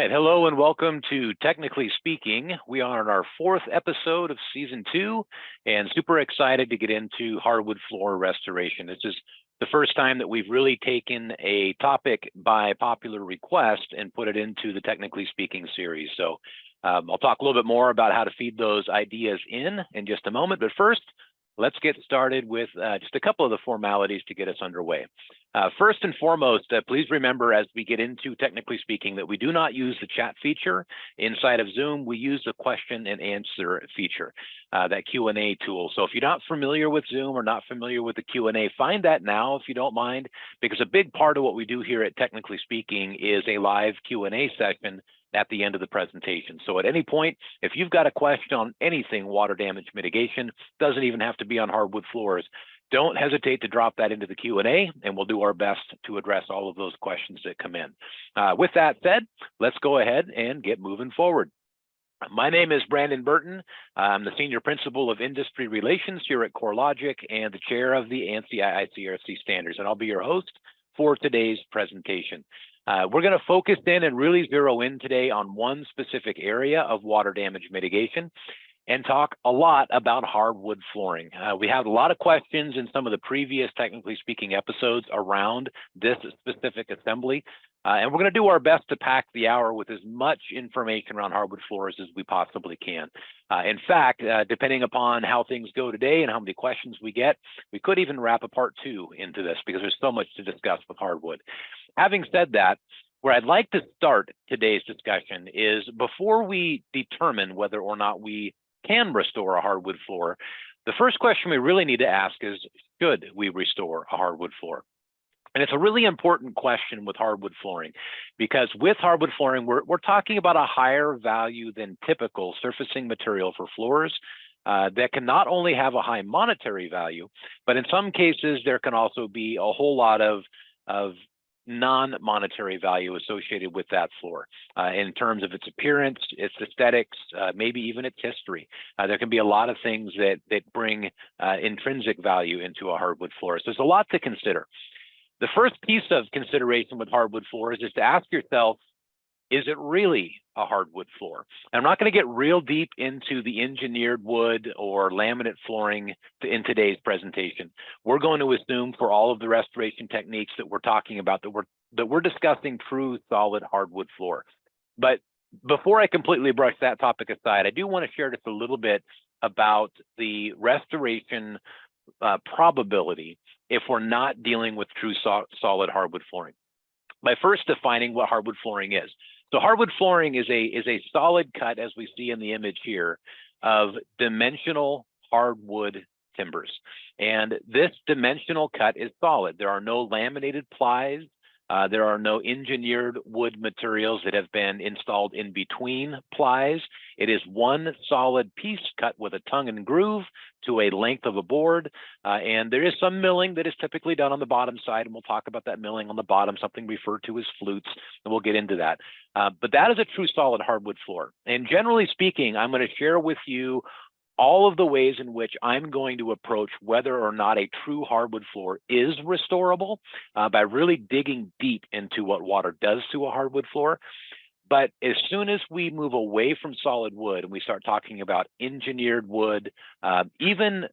right, hello and welcome to Technically Speaking. We are on our fourth episode of season 2 and super excited to get into hardwood floor restoration. This is the first time that we've really taken a topic by popular request and put it into the Technically Speaking series. So I'll talk a little bit more about how to feed those ideas in just a moment, but first, let's get started with just a couple of the formalities to get us underway. First and foremost, please remember as we get into Technically Speaking that we do not use the chat feature inside of Zoom. We use the question and answer feature, that Q&A tool. So if you're not familiar with Zoom or not familiar with the Q&A, find that now if you don't mind, because a big part of what we do here at Technically Speaking is a live Q&A session at the end of the presentation. So at any point, if you've got a question on anything water damage mitigation, doesn't even have to be on hardwood floors, don't hesitate to drop that into the Q&A and we'll do our best to address all of those questions that come in. With that said, let's go ahead and get moving forward. My name is Brandon Burton. I'm the Senior Principal of Industry Relations here at CoreLogic and the Chair of the ANSI ICRC Standards, and I'll be your host for today's presentation. We're going to focus in and really zero in today on one specific area of water damage mitigation and talk a lot about hardwood flooring. We had a lot of questions in some of the previous Technically Speaking episodes around this specific assembly, and we're going to do our best to pack the hour with as much information around hardwood floors as we possibly can. In fact, depending upon how things go today and how many questions we get, we could even wrap a part 2 into this because there's so much to discuss with hardwood. Having said that, where I'd like to start today's discussion is before we determine whether or not we can restore a hardwood floor, the first question we really need to ask is, should we restore a hardwood floor? And it's a really important question with hardwood flooring, because with hardwood flooring, we're talking about a higher value than typical surfacing material for floors that can not only have a high monetary value, but in some cases, there can also be a whole lot of non-monetary value associated with that floor in terms of its appearance, its aesthetics, maybe even its history. There can be a lot of things that bring intrinsic value into a hardwood floor. So there's a lot to consider. The first piece of consideration with hardwood floors is to ask yourself, is it really a hardwood floor? And I'm not going to get real deep into the engineered wood or laminate flooring in today's presentation. We're going to assume for all of the restoration techniques that we're talking about that we're discussing true solid hardwood floor. But before I completely brush that topic aside, I do want to share just a little bit about the restoration probability if we're not dealing with true solid hardwood flooring, by first defining what hardwood flooring is. So hardwood flooring is a solid cut, as we see in the image here, of dimensional hardwood timbers. And this dimensional cut is solid. There are no laminated plies. There are no engineered wood materials that have been installed in between plies. It is one solid piece cut with a tongue and groove to a length of a board. And there is some milling that is typically done on the bottom side, and we'll talk about that milling on the bottom, something referred to as flutes, and we'll get into that. But that is a true solid hardwood floor. And generally speaking, I'm going to share with you all of the ways in which I'm going to approach whether or not a true hardwood floor is restorable by really digging deep into what water does to a hardwood floor. But as soon as we move away from solid wood and we start talking about engineered wood, even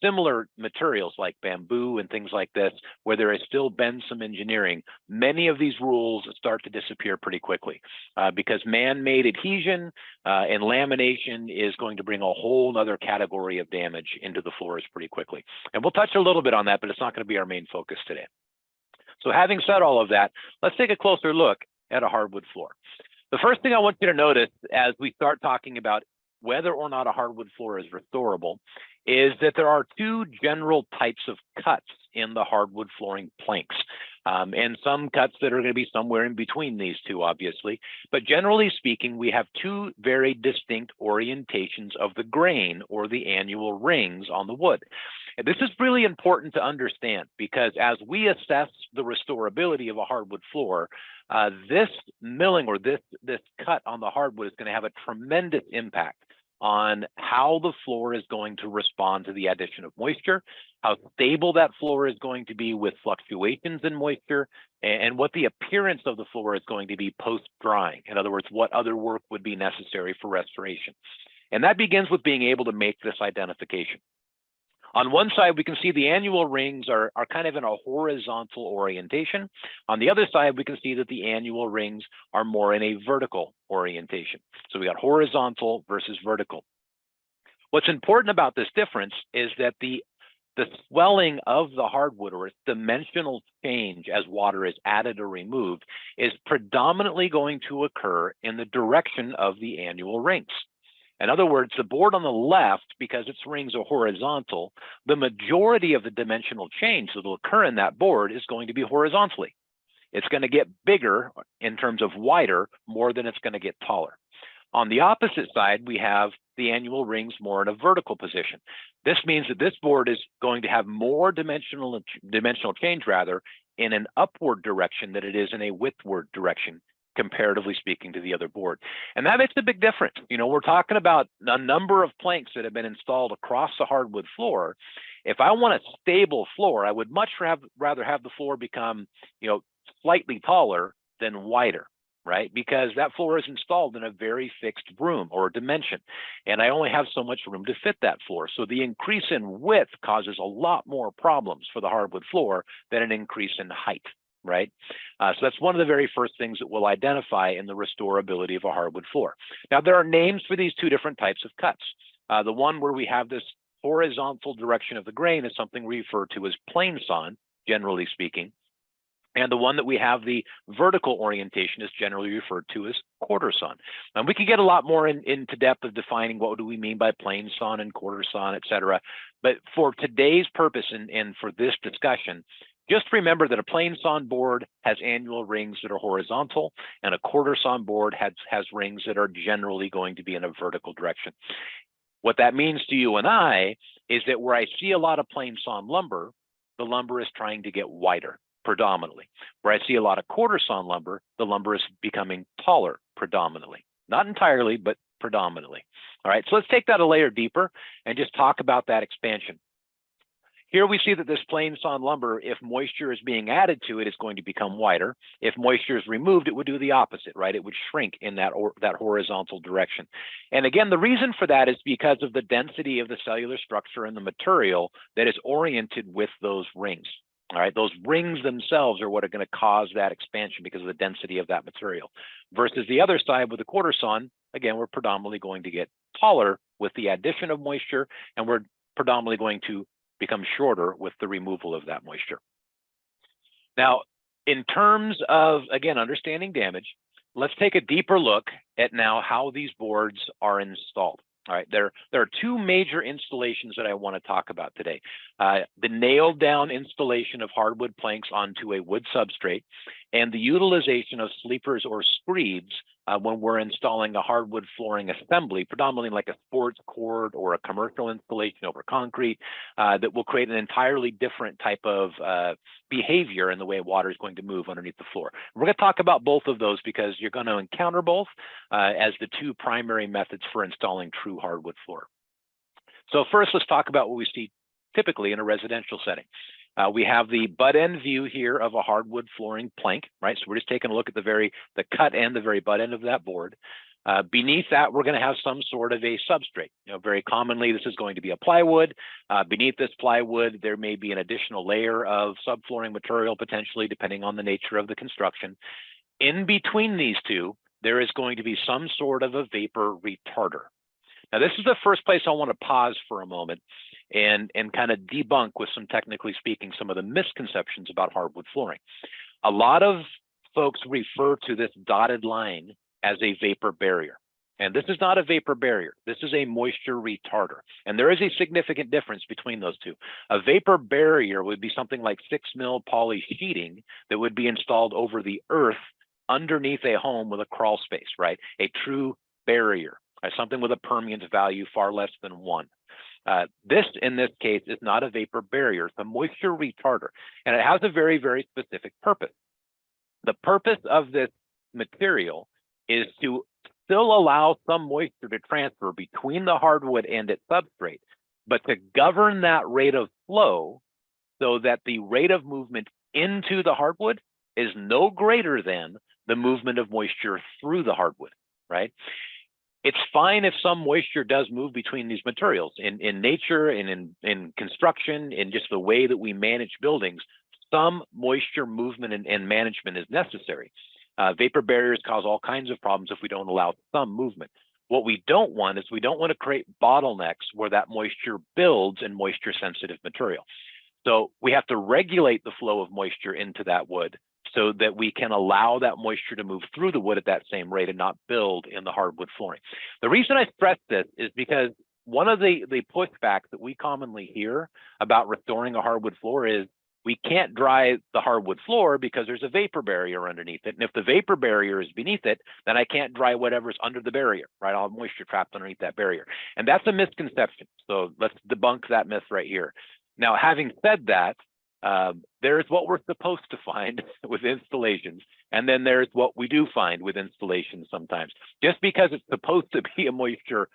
similar materials like bamboo and things like this, where there has still been some engineering, many of these rules start to disappear pretty quickly because man-made adhesion and lamination is going to bring a whole other category of damage into the floors pretty quickly. And we'll touch a little bit on that, but it's not going to be our main focus today. So having said all of that, let's take a closer look at a hardwood floor. The first thing I want you to notice as we start talking about whether or not a hardwood floor is restorable is that there are two general types of cuts in the hardwood flooring planks, and some cuts that are going to be somewhere in between these two, obviously. But generally speaking, we have two very distinct orientations of the grain or the annual rings on the wood. And this is really important to understand because as we assess the restorability of a hardwood floor, this milling or this cut on the hardwood is going to have a tremendous impact on how the floor is going to respond to the addition of moisture how stable that floor is going to be with fluctuations in moisture, and what the appearance of the floor is going to be post-drying. In other words, what other work would be necessary for restoration. And that begins with being able to make this identification. On one side, we can see the annual rings are kind of in a horizontal orientation. On the other side, we can see that the annual rings are more in a vertical orientation. So we got horizontal versus vertical. What's important about this difference is that the swelling of the hardwood, or its dimensional change as water is added or removed, is predominantly going to occur in the direction of the annual rings. In other words, the board on the left, because its rings are horizontal, the majority of the dimensional change that will occur in that board is going to be horizontally. It's going to get bigger in terms of wider more than it's going to get taller. On the opposite side, we have the annual rings more in a vertical position. This means that this board is going to have more dimensional change rather in an upward direction than it is in a widthward direction, comparatively speaking to the other board. And that makes a big difference. You know, we're talking about a number of planks that have been installed across the hardwood floor. If I want a stable floor, I would much rather have the floor become, you know, slightly taller than wider, right? Because that floor is installed in a very fixed room or dimension, and I only have so much room to fit that floor. So the increase in width causes a lot more problems for the hardwood floor than an increase in height, right? So that's one of the very first things that we'll identify in the restorability of a hardwood floor. Now, there are names for these two different types of cuts. The one where we have this horizontal direction of the grain is something we refer to as plain sawn, generally speaking. And the one that we have the vertical orientation is generally referred to as quarter sawn. And we can get a lot more into depth of defining what do we mean by plain sawn and quarter sawn, et cetera. But for today's purpose and for this discussion, just remember that a plain sawn board has annual rings that are horizontal, and a quarter sawn board has rings that are generally going to be in a vertical direction. What that means to you and I is that where I see a lot of plain sawn lumber, the lumber is trying to get wider predominantly. Where I see a lot of quarter sawn lumber, the lumber is becoming taller predominantly. Not entirely, but predominantly. All right, so let's take that a layer deeper and just talk about that expansion. Here we see that this plain sawn lumber, if moisture is being added to it, is going to become wider. If moisture is removed, it would do the opposite, right? It would shrink in that horizontal direction. And again, the reason for that is because of the density of the cellular structure and the material that is oriented with those rings. All right, those rings themselves are what are going to cause that expansion because of the density of that material. Versus the other side with the quarter sawn, again, we're predominantly going to get taller with the addition of moisture, and we're predominantly going to become shorter with the removal of that moisture. Now, in terms of, again, understanding damage, let's take a deeper look at now how these boards are installed. All right, there are two major installations that I want to talk about today. The nailed down installation of hardwood planks onto a wood substrate, and the utilization of sleepers or screeds when we're installing a hardwood flooring assembly, predominantly like a sports court or a commercial installation over concrete, that will create an entirely different type of behavior in the way water is going to move underneath the floor. We're going to talk about both of those because you're going to encounter both as the two primary methods for installing true hardwood floor. So first, let's talk about what we see typically in a residential setting. We have the butt end view here of a hardwood flooring plank, right? So we're just taking a look at the cut end, the very butt end of that board. Beneath that, we're going to have some sort of a substrate. You know, very commonly, this is going to be a plywood. Beneath this plywood, there may be an additional layer of subflooring material, potentially, depending on the nature of the construction. In between these two, there is going to be some sort of a vapor retarder. Now, this is the first place I want to pause for a moment and kind of debunk, with some technically speaking, some of the misconceptions about hardwood flooring. A lot of folks refer to this dotted line as a vapor barrier. And this is not a vapor barrier. This is a moisture retarder. And there is a significant difference between those two. A vapor barrier would be something like 6 mil poly sheeting that would be installed over the earth underneath a home with a crawl space, right? A true barrier, something with a permeance value far less than 1. This, in this case, is not a vapor barrier. It's a moisture retarder, and it has a very, very specific purpose. The purpose of this material is to still allow some moisture to transfer between the hardwood and its substrate, but to govern that rate of flow so that the rate of movement into the hardwood is no greater than the movement of moisture through the hardwood, right? It's fine if some moisture does move between these materials. In nature and in construction, in just the way that we manage buildings, some moisture movement and management is necessary. Vapor barriers cause all kinds of problems if we don't allow some movement. What we don't want is we don't want to create bottlenecks where that moisture builds in moisture sensitive material. So we have to regulate the flow of moisture into that wood so that we can allow that moisture to move through the wood at that same rate and not build in the hardwood flooring. The reason I stress this is because one of the pushbacks that we commonly hear about restoring a hardwood floor is we can't dry the hardwood floor because there's a vapor barrier underneath it. And if the vapor barrier is beneath it, then I can't dry whatever's under the barrier, right? I'll have moisture trapped underneath that barrier. And that's a misconception. So let's debunk that myth right here. Now, having said that, there's what we're supposed to find with installations, and then there's what we do find with installations sometimes. Just because it's supposed to be a moisture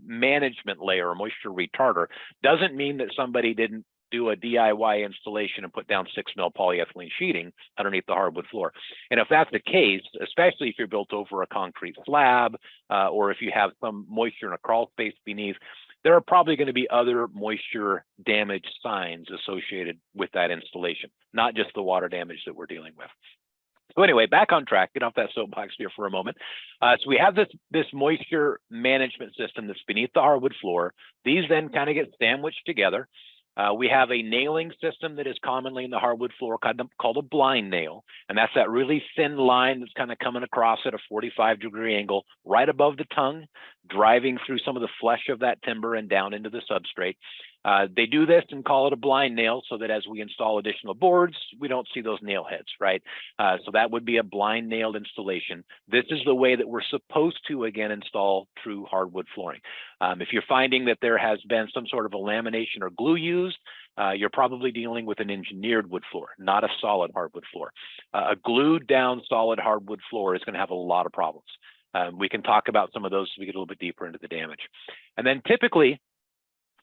management layer or moisture retarder doesn't mean that somebody didn't do a DIY installation and put down 6 mil polyethylene sheeting underneath the hardwood floor. And if that's the case, especially if you're built over a concrete slab, or if you have some moisture in a crawl space beneath, there are probably going to be other moisture damage signs associated with that installation, not just the water damage that we're dealing with. So anyway, back on track, get off that soapbox here for a moment. So we have this moisture management system that's beneath the hardwood floor. These then kind of get sandwiched together. We have a nailing system that is commonly in the hardwood floor called a blind nail. And that's that really thin line that's kind of coming across at a 45-degree angle right above the tongue, driving through some of the flesh of that timber and down into the substrate. They do this and call it a blind nail so that as we install additional boards, we don't see those nail heads, right? So that would be a blind nailed installation. This is the way that we're supposed to, again, install true hardwood flooring. If you're finding that there has been some sort of a lamination or glue used, you're probably dealing with an engineered wood floor, not a solid hardwood floor. A glued down solid hardwood floor is going to have a lot of problems. We can talk about some of those as we get a little bit deeper into the damage. And then typically,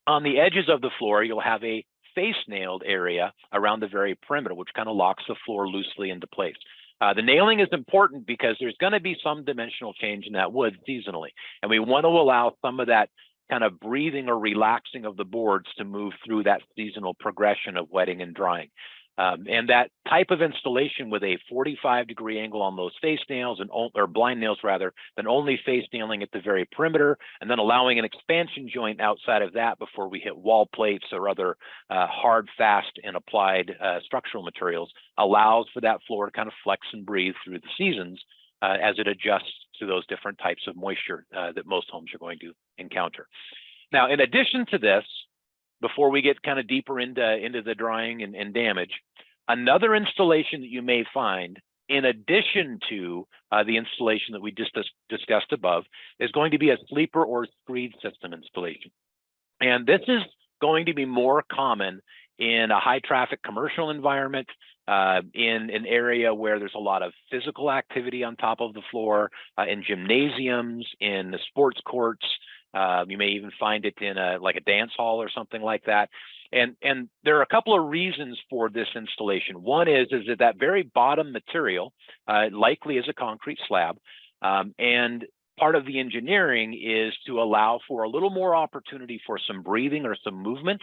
on the edges of the floor, you'll have a face nailed area around the very perimeter, which kind of locks the floor loosely into place. The nailing is important because there's going to be some dimensional change in that wood seasonally, and we want to allow some of that kind of breathing or relaxing of the boards to move through that seasonal progression of wetting and drying. And that type of installation with a 45-degree angle on those face nails or blind nails rather, then only face nailing at the very perimeter, and then allowing an expansion joint outside of that before we hit wall plates or other hard, fast, and applied structural materials allows for that floor to kind of flex and breathe through the seasons as it adjusts to those different types of moisture that most homes are going to encounter. Now, in addition to this, before we get kind of deeper into the drying and damage, another installation that you may find, in addition to the installation that we just discussed above, is going to be a sleeper or screed system installation. And this is going to be more common in a high traffic commercial environment, in an area where there's a lot of physical activity on top of the floor, in gymnasiums, in the sports courts. You may even find it in like a dance hall or something like that. And there are a couple of reasons for this installation. One is that very bottom material likely is a concrete slab. And part of the engineering is to allow for a little more opportunity for some breathing or some movement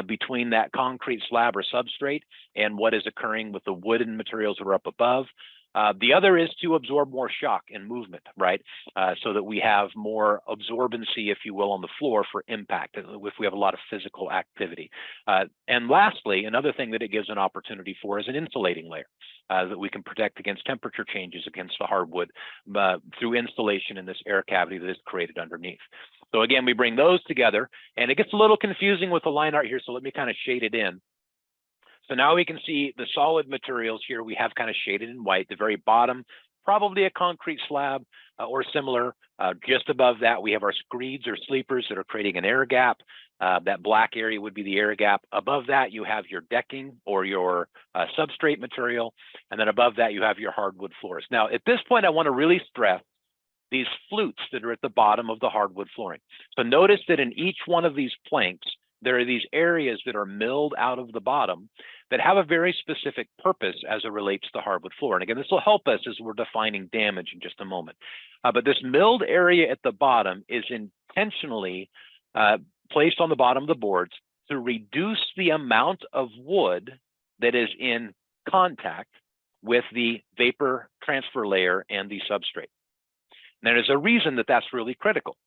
between that concrete slab or substrate and what is occurring with the wooden materials that are up above. The other is to absorb more shock and movement, right? So that we have more absorbency, if you will, on the floor for impact, if we have a lot of physical activity. And lastly, another thing that it gives an opportunity for is an insulating layer that we can protect against temperature changes against the hardwood through insulation in this air cavity that is created underneath. So again, we bring those together, and it gets a little confusing with the line art here, so let me kind of shade it in. So now we can see the solid materials here we have kind of shaded in white. The very bottom, probably a concrete slab or similar. Just above that, we have our screeds or sleepers that are creating an air gap. That black area would be the air gap. Above that, you have your decking or your substrate material. And then above that, you have your hardwood floors. Now, at this point, I want to really stress these flutes that are at the bottom of the hardwood flooring. So notice that in each one of these planks, there are these areas that are milled out of the bottom that have a very specific purpose as it relates to hardwood floor. And again, this will help us as we're defining damage in just a moment. But this milled area at the bottom is intentionally placed on the bottom of the boards to reduce the amount of wood that is in contact with the vapor transfer layer and the substrate. Now, there's a reason that that's really critical.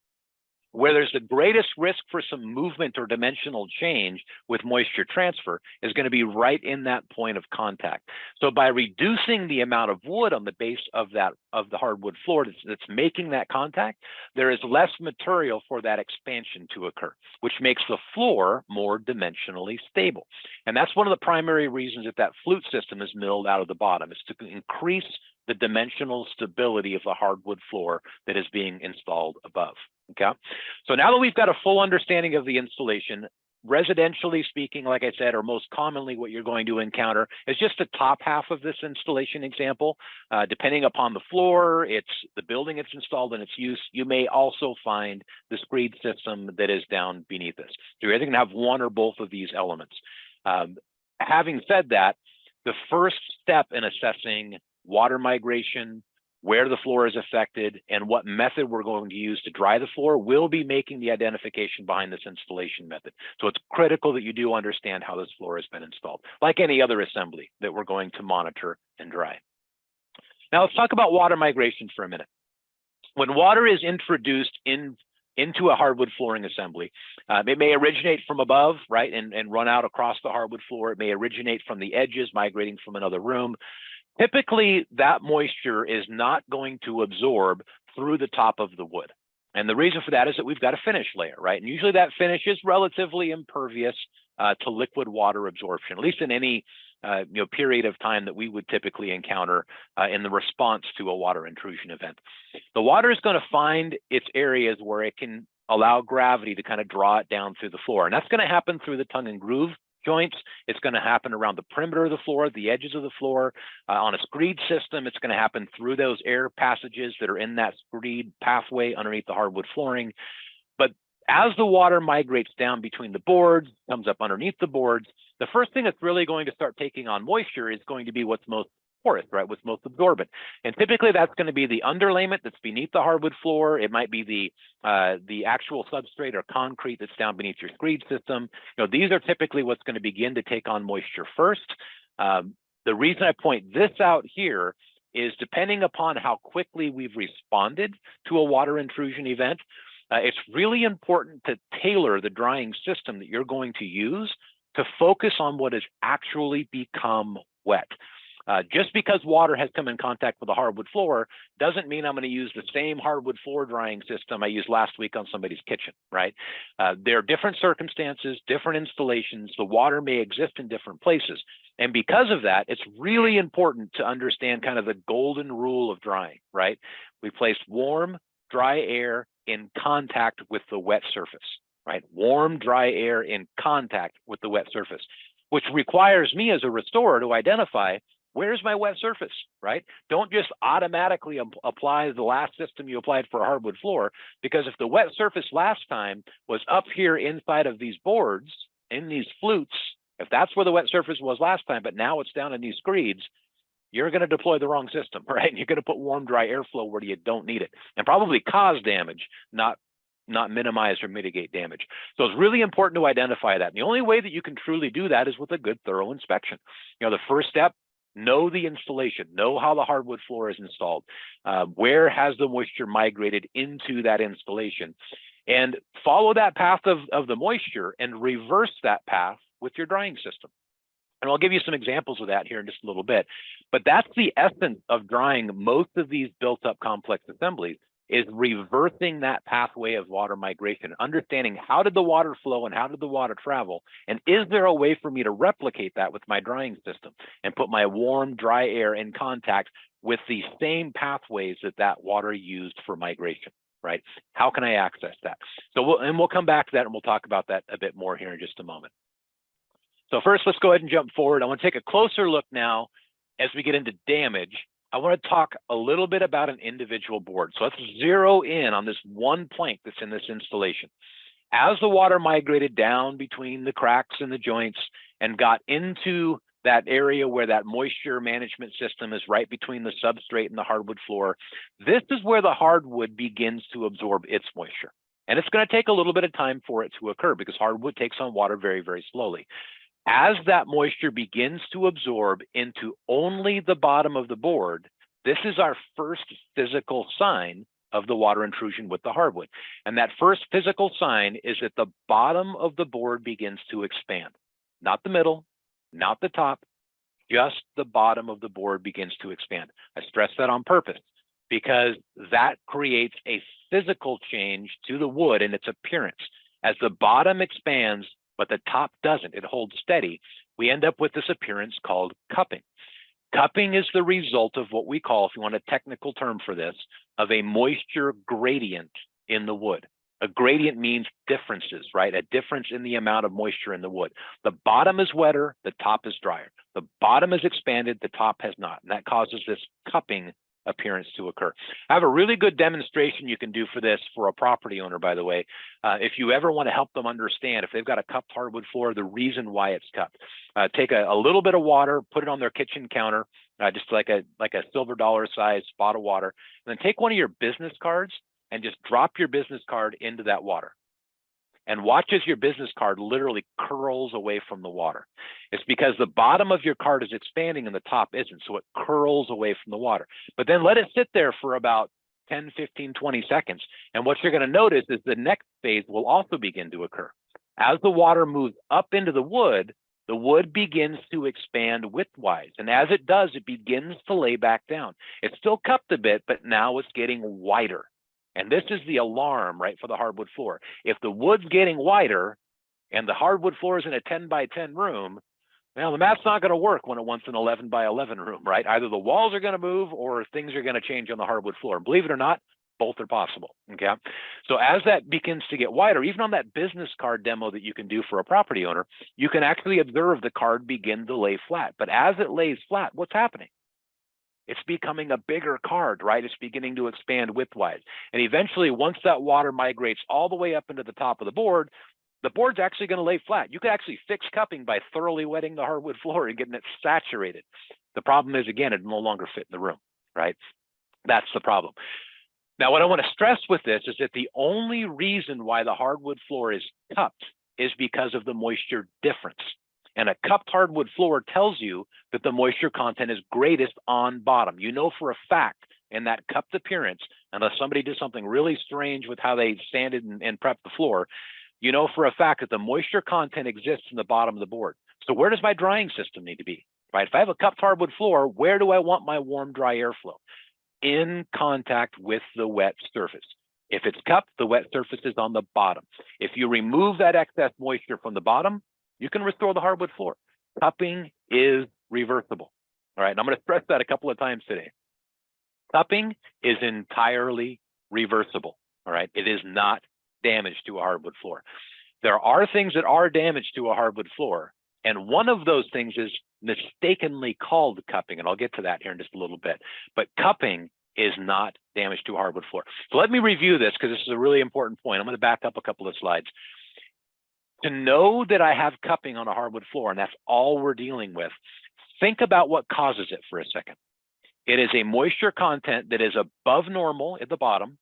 Where there's the greatest risk for some movement or dimensional change with moisture transfer is going to be right in that point of contact. So by reducing the amount of wood on the base of the hardwood floor that's making that contact, there is less material for that expansion to occur, which makes the floor more dimensionally stable. And that's one of the primary reasons that flute system is milled out of the bottom, is to increase the dimensional stability of the hardwood floor that is being installed above. Okay, so now that we've got a full understanding of the installation, residentially speaking, like I said, or most commonly what you're going to encounter is just the top half of this installation example. Depending upon the floor, it's the building it's installed and its use, you may also find the screed system that is down beneath this. So you're either going to have one or both of these elements. Having said that, the first step in assessing water migration, where the floor is affected, and what method we're going to use to dry the floor will be making the identification behind this installation method. So it's critical that you do understand how this floor has been installed, like any other assembly that we're going to monitor and dry. Now let's talk about water migration for a minute. When water is introduced into a hardwood flooring assembly, it may originate from above, right, and run out across the hardwood floor. It may originate from the edges, migrating from another room. Typically, that moisture is not going to absorb through the top of the wood. And the reason for that is that we've got a finish layer, right? And usually that finish is relatively impervious to liquid water absorption, at least in any period of time that we would typically encounter in the response to a water intrusion event. The water is going to find its areas where it can allow gravity to kind of draw it down through the floor. And that's going to happen through the tongue and groove joints. It's going to happen around the perimeter of the floor, the edges of the floor. On a screed system, it's going to happen through those air passages that are in that screed pathway underneath the hardwood flooring. But as the water migrates down between the boards, comes up underneath the boards, the first thing that's really going to start taking on moisture is going to be what's most porous, right? What's most absorbent. And typically that's going to be the underlayment that's beneath the hardwood floor. It might be the actual substrate or concrete that's down beneath your screed system. These are typically what's going to begin to take on moisture first. The reason I point this out here is depending upon how quickly we've responded to a water intrusion event, it's really important to tailor the drying system that you're going to use to focus on what has actually become wet. Just because water has come in contact with the hardwood floor doesn't mean I'm going to use the same hardwood floor drying system I used last week on somebody's kitchen, right? There are different circumstances, different installations. The water may exist in different places. And because of that, it's really important to understand kind of the golden rule of drying, right? We place warm, dry air in contact with the wet surface, right? Warm, dry air in contact with the wet surface, which requires me as a restorer to identify where's my wet surface, right? Don't just automatically apply the last system you applied for a hardwood floor, because if the wet surface last time was up here inside of these boards, in these flutes, if that's where the wet surface was last time, but now it's down in these screeds, you're going to deploy the wrong system, right? And you're going to put warm, dry airflow where you don't need it, and probably cause damage, not minimize or mitigate damage. So it's really important to identify that. And the only way that you can truly do that is with a good, thorough inspection. The first step, know the installation, know how the hardwood floor is installed, where has the moisture migrated into that installation, and follow that path of the moisture and reverse that path with your drying system. And I'll give you some examples of that here in just a little bit. But that's the essence of drying most of these built-up complex assemblies, is reversing that pathway of water migration, understanding how did the water flow and how did the water travel, and is there a way for me to replicate that with my drying system and put my warm, dry air in contact with the same pathways that water used for migration, right? How can I access that? So we'll come back to that, and we'll talk about that a bit more here in just a moment. So first, let's go ahead and jump forward. I want to take a closer look now as we get into damage I want to talk a little bit about an individual board. So let's zero in on this one plank that's in this installation. As the water migrated down between the cracks and the joints and got into that area where that moisture management system is right between the substrate and the hardwood floor, this is where the hardwood begins to absorb its moisture. And it's going to take a little bit of time for it to occur because hardwood takes on water very, very slowly. As that moisture begins to absorb into only the bottom of the board, this is our first physical sign of the water intrusion with the hardwood. And that first physical sign is that the bottom of the board begins to expand. Not the middle, not the top, just the bottom of the board begins to expand. I stress that on purpose because that creates a physical change to the wood and its appearance. As the bottom expands, but the top doesn't, it holds steady, we end up with this appearance called cupping. Cupping is the result of what we call, if you want a technical term for this, of a moisture gradient in the wood. A gradient means differences, right? A difference in the amount of moisture in the wood. The bottom is wetter, the top is drier. The bottom is expanded, the top has not. And that causes this cupping appearance to occur. I have a really good demonstration you can do for this for a property owner, by the way. If you ever want to help them understand, if they've got a cupped hardwood floor, the reason why it's cupped. Take a little bit of water, put it on their kitchen counter, just like a silver dollar size spot of water, and then take one of your business cards and just drop your business card into that water. And watch as your business card literally curls away from the water. It's because the bottom of your card is expanding and the top isn't, so it curls away from the water. But then let it sit there for about 10, 15, 20 seconds. And what you're going to notice is the next phase will also begin to occur. As the water moves up into the wood begins to expand widthwise. And as it does, it begins to lay back down. It's still cupped a bit, but now it's getting wider. And this is the alarm, right, for the hardwood floor. If the wood's getting wider and the hardwood floor is in a 10 by 10 room, well, the math's not going to work when it wants an 11 by 11 room, right? Either the walls are going to move or things are going to change on the hardwood floor. Believe it or not, both are possible, okay? So as that begins to get wider, even on that business card demo that you can do for a property owner, you can actually observe the card begin to lay flat. But as it lays flat, what's happening? It's becoming a bigger card, right? It's beginning to expand widthwise. And eventually, once that water migrates all the way up into the top of the board's actually going to lay flat. You can actually fix cupping by thoroughly wetting the hardwood floor and getting it saturated. The problem is, again, it no longer fit in the room, right? That's the problem. Now, what I want to stress with this is that the only reason why the hardwood floor is cupped is because of the moisture difference. And a cupped hardwood floor tells you that the moisture content is greatest on bottom. You know for a fact in that cupped appearance, unless somebody did something really strange with how they sanded and prepped the floor, you know for a fact that the moisture content exists in the bottom of the board. So where does my drying system need to be, right? If I have a cupped hardwood floor, where do I want my warm, dry airflow? In contact with the wet surface. If it's cupped, the wet surface is on the bottom. If you remove that excess moisture from the bottom, you can restore the hardwood floor. Cupping is reversible. All right, and I'm going to stress that a couple of times today. Cupping is entirely reversible. All right, it is not damage to a hardwood floor. There are things that are damage to a hardwood floor, and one of those things is mistakenly called cupping, and I'll get to that here in just a little bit. But cupping is not damage to a hardwood floor. So let me review this because this is a really important point. I'm going to back up a couple of slides. To know that I have cupping on a hardwood floor, and that's all we're dealing with, think about what causes it for a second. It is a moisture content that is above normal at the bottom,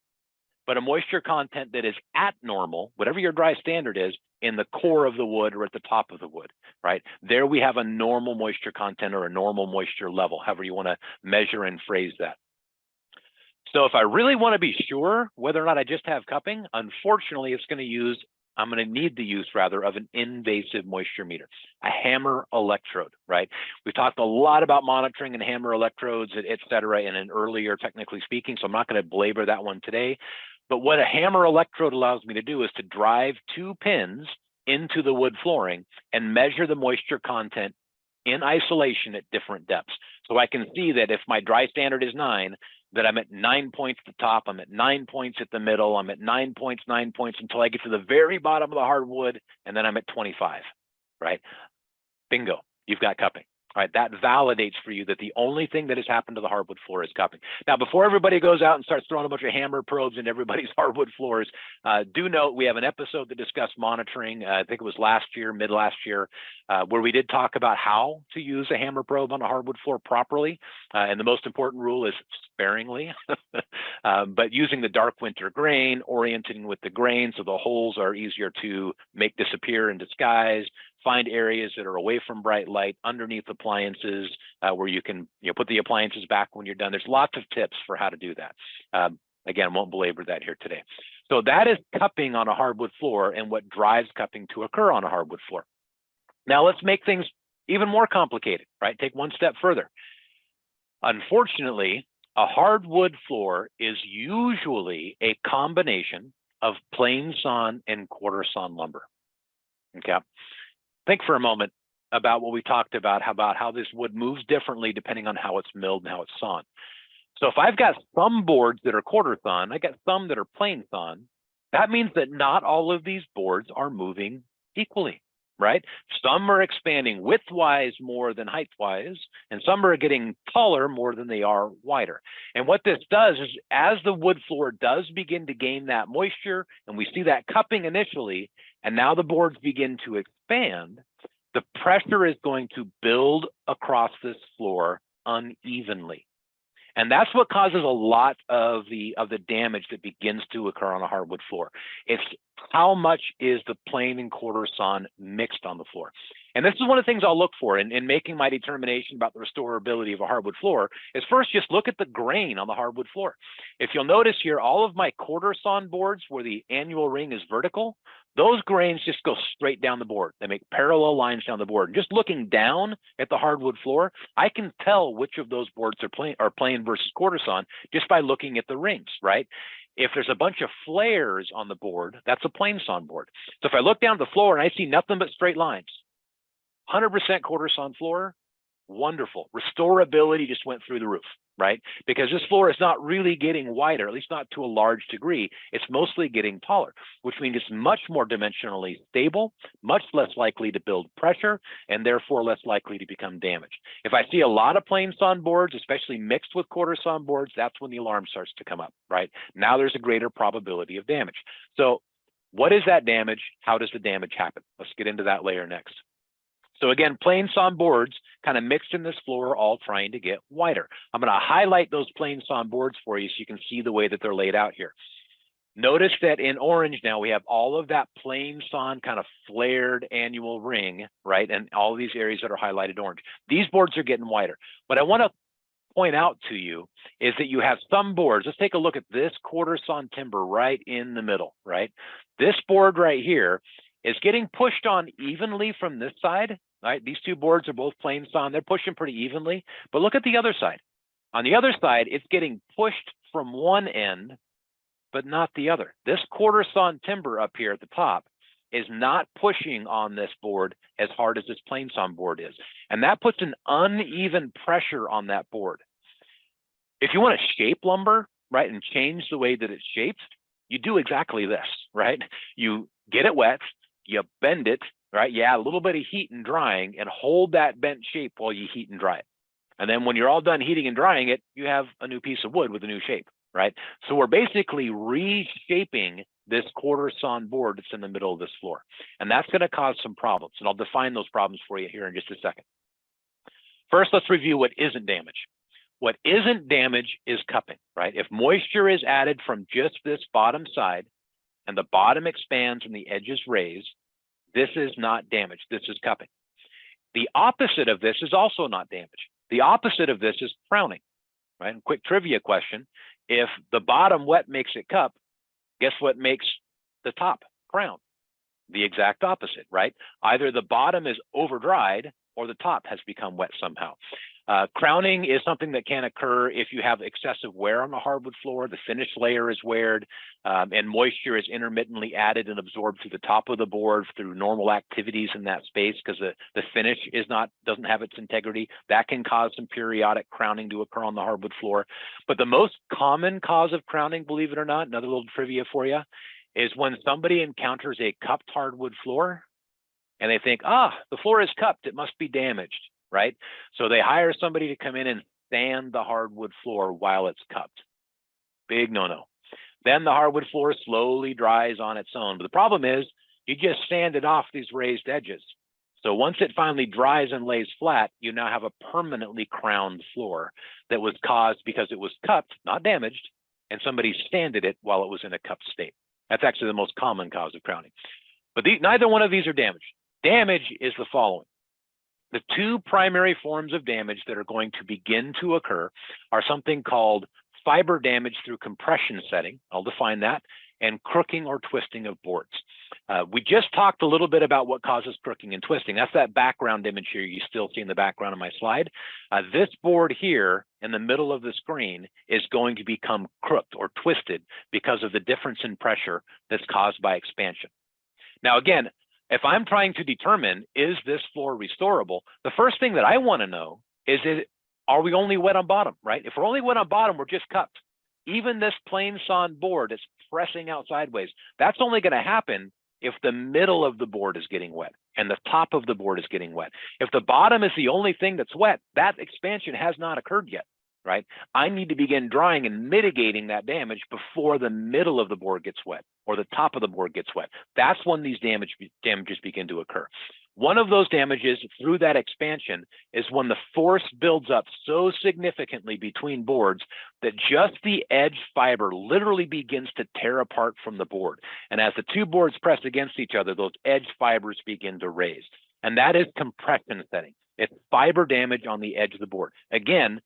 but a moisture content that is at normal, whatever your dry standard is, in the core of the wood or at the top of the wood, right? There we have a normal moisture content or a normal moisture level, however you want to measure and phrase that. So if I really want to be sure whether or not I just have cupping, unfortunately, I'm going to need the use rather of an invasive moisture meter, a hammer electrode, right? We've talked a lot about monitoring and hammer electrodes, et cetera, in an earlier technically speaking, so I'm not going to belabor that one today. But what a hammer electrode allows me to do is to drive 2 pins into the wood flooring and measure the moisture content in isolation at different depths. So I can see that if my dry standard is 9, that I'm at 9 points at the top, I'm at 9 points at the middle, I'm at 9 points until I get to the very bottom of the hardwood, and then I'm at 25, right? Bingo, you've got cupping. All right, that validates for you that the only thing that has happened to the hardwood floor is cupping. Now, before everybody goes out and starts throwing a bunch of hammer probes into everybody's hardwood floors, do note we have an episode that discussed monitoring. I think it was last year, mid last year, where we did talk about how to use a hammer probe on a hardwood floor properly. And the most important rule is sparingly, but using the dark winter grain, orienting with the grain so the holes are easier to make disappear and disguise. Find areas that are away from bright light, underneath appliances, where you can put the appliances back when you're done. There's lots of tips for how to do that. Again, won't belabor that here today. So that is cupping on a hardwood floor and what drives cupping to occur on a hardwood floor. Now let's make things even more complicated, right? Take one step further. Unfortunately, a hardwood floor is usually a combination of plain sawn and quarter sawn lumber. Okay. Think for a moment about what we talked about how this wood moves differently depending on how it's milled and how it's sawn. So if I've got some boards that are quarter sawn, I got some that are plain sawn, that means that not all of these boards are moving equally, right? Some are expanding widthwise more than heightwise, and some are getting taller more than they are wider. And what this does is as the wood floor does begin to gain that moisture, and we see that cupping initially, and now the boards begin to expand, the pressure is going to build across this floor unevenly. And that's what causes a lot of the damage that begins to occur on a hardwood floor. It's how much is the plain and quarter sawn mixed on the floor. And this is one of the things I'll look for in making my determination about the restorability of a hardwood floor is first just look at the grain on the hardwood floor. If you'll notice here, all of my quarter sawn boards where the annual ring is vertical, those grains just go straight down the board. They make parallel lines down the board. And just looking down at the hardwood floor, I can tell which of those boards are plain versus quarter sawn just by looking at the rings, right? If there's a bunch of flares on the board, that's a plain sawn board. So if I look down at the floor and I see nothing but straight lines, 100% quarter sawn floor, wonderful. Restorability just went through the roof, right? Because this floor is not really getting wider, at least not to a large degree. It's mostly getting taller, which means it's much more dimensionally stable, much less likely to build pressure, and therefore less likely to become damaged. If I see a lot of plain sawn boards, especially mixed with quarter sawn boards, that's when the alarm starts to come up, right? Now there's a greater probability of damage. So what is that damage? How does the damage happen? Let's get into that layer next. So again, plain sawn boards kind of mixed in this floor, all trying to get wider. I'm going to highlight those plain sawn boards for you so you can see the way that they're laid out here. Notice that in orange now we have all of that plain sawn kind of flared annual ring, right? And all of these areas that are highlighted orange. These boards are getting wider. What I want to point out to you is that you have some boards. Let's take a look at this quarter sawn timber right in the middle, right? This board right here is getting pushed on evenly from this side. Right, these two boards are both plain sawn. They're pushing pretty evenly, but look at the other side. On the other side, it's getting pushed from one end, but not the other. This quarter sawn timber up here at the top is not pushing on this board as hard as this plain sawn board is. And that puts an uneven pressure on that board. If you want to shape lumber, right, and change the way that it's shaped, you do exactly this, right? You get it wet, you bend it, right? Yeah, a little bit of heat and drying, and hold that bent shape while you heat and dry it. And then when you're all done heating and drying it, you have a new piece of wood with a new shape, right? So we're basically reshaping this quarter sawn board that's in the middle of this floor. And that's going to cause some problems. And I'll define those problems for you here in just a second. First, let's review what isn't damage. What isn't damage is cupping, right? If moisture is added from just this bottom side and the bottom expands and the edges raise, this is not damage. This is cupping. The opposite of this is also not damage. The opposite of this is crowning, right? And quick trivia question. If the bottom wet makes it cup, guess what makes the top crown? The exact opposite, right? Either the bottom is over dried or the top has become wet somehow. Crowning is something that can occur if you have excessive wear on the hardwood floor, the finish layer is weared, and moisture is intermittently added and absorbed to the top of the board through normal activities in that space because the finish doesn't have its integrity. That can cause some periodic crowning to occur on the hardwood floor. But the most common cause of crowning, believe it or not, another little trivia for you, is when somebody encounters a cupped hardwood floor and they think, the floor is cupped, it must be damaged. right? So they hire somebody to come in and sand the hardwood floor while it's cupped. Big no-no. Then the hardwood floor slowly dries on its own. But the problem is you just sanded off these raised edges. So once it finally dries and lays flat, you now have a permanently crowned floor that was caused because it was cupped, not damaged, and somebody sanded it while it was in a cupped state. That's actually the most common cause of crowning. But neither one of these are damaged. Damage is the following. The two primary forms of damage that are going to begin to occur are something called fiber damage through compression setting, I'll define that, and crooking or twisting of boards. We just talked a little bit about what causes crooking and twisting. That's that background image here you still see in the background of my slide. This board here in the middle of the screen is going to become crooked or twisted because of the difference in pressure that's caused by expansion. Now, again, if I'm trying to determine, is this floor restorable, the first thing that I want to know is are we only wet on bottom, right? If we're only wet on bottom, we're just cupped. Even this plain sawn board is pressing out sideways. That's only going to happen if the middle of the board is getting wet and the top of the board is getting wet. If the bottom is the only thing that's wet, that expansion has not occurred yet, right? I need to begin drying and mitigating that damage before the middle of the board gets wet or the top of the board gets wet. That's when these damages begin to occur. One of those damages through that expansion is when the force builds up so significantly between boards that just the edge fiber literally begins to tear apart from the board. And as the two boards press against each other, those edge fibers begin to raise. And that is compression setting. It's fiber damage on the edge of the board. Again,